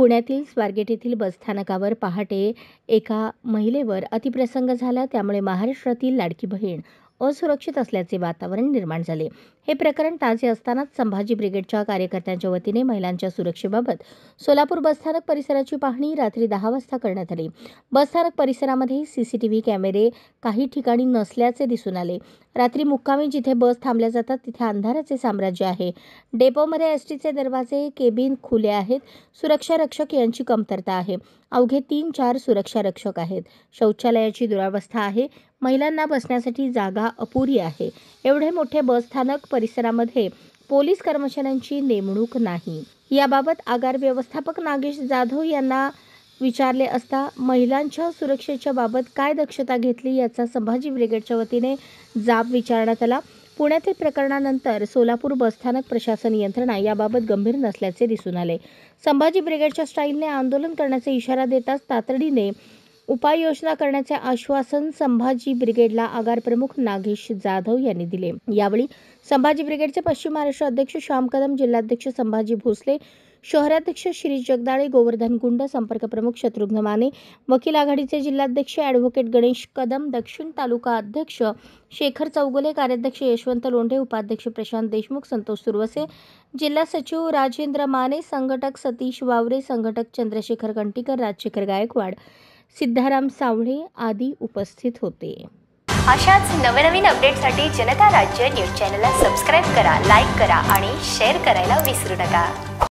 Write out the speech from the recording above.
पुण्यातील स्वारगेट येथील बसस्थानकावर पहाटे एका महिलेवर अतिप्रसंग झाला. त्यामुळे महाराष्ट्रातील लाडकी बहीण असुरक्षित असल्याचे वातावरण निर्माण झाले. हे प्रकरण ताजे असतानाच संभाजी ब्रिगेडच्या कार्यकर्त्यांच्या वतीने महिलांच्या सुरक्षेबाबत सोलापूर बसस्थानक परिसराची पाहणी रात्री 10 वाजता करण्यात आली. बसस्थानक परिसरामध्ये सीसीटीव्ही कॅमेरे काही ठिकाणी नसल्याचे दिसून आले. रात्री मुक्कामी जिथे बस थांबल्या जातात तिथे अंधाराचे साम्राज्य आहे. डेपोमध्ये एसटीचे दरवाजे, केबिन खुले आहेत. सुरक्षा रक्षक यांची कमतरता आहे. अवघे 3-4 सुरक्षा रक्षक आहेत. शौचालयाची दुरावस्था आहे. महिलांना बसण्यासाठी जागा अपुरी आहे. एवढे मोठे बसस्थानक परिसरामध्ये पोलीस कर्मचाऱ्यांची नेमणूक नाही. याबाबत आगार व्यवस्थापक नागेश जाधव यांना विचारले असता महिलांच्या सुरक्षेच्या बाबत काय दक्षता घेतली याचा संभाजी ब्रिगेडच्या वतीने जाब विचारण्यात आला. पुण्यातील प्रकरणानंतर सोलापूर बसस्थानक प्रशासन यंत्रणा याबाबत गंभीर नसल्याचे दिसून आले. संभाजी ब्रिगेडच्या स्टाईलने आंदोलन करण्याचा इशारा देताच तातडीने उपाययोजना करण्याचे आश्वासन संभाजी ब्रिगेडला आगार प्रमुख नागेश जाधव यांनी दिले. यावेळी संभाजी ब्रिगेडचे पश्चिम महाराष्ट्र अध्यक्ष श्याम कदम, जिल्हाध्यक्ष संभाजी भोसले, शहराध्यक्ष शिरीष जगदाळे, गोवर्धन गुंड, संपर्क प्रमुख शत्रुघ्न माने, वकील आघाडीचे जिल्हाध्यक्ष ॲडव्होकेट गणेश कदम, दक्षिण तालुका अध्यक्ष शेखर चौगुले, कार्याध्यक्ष यशवंत लोंढे, उपाध्यक्ष प्रशांत देशमुख, संतोष सुरवसे, जिल्हा सचिव राजेंद्र माने, संघटक सतीश वावरे, संघटक चंद्रशेखर कंटीकर, राजशेखर गायकवाड, सिद्धाराम सावळे आदी उपस्थित होते. अशाच नवनवीन अपडेटसाठी जनता राज्य न्यूज चॅनलला सबस्क्राईब करा, लाईक करा आणि शेअर करायला विसरू नका.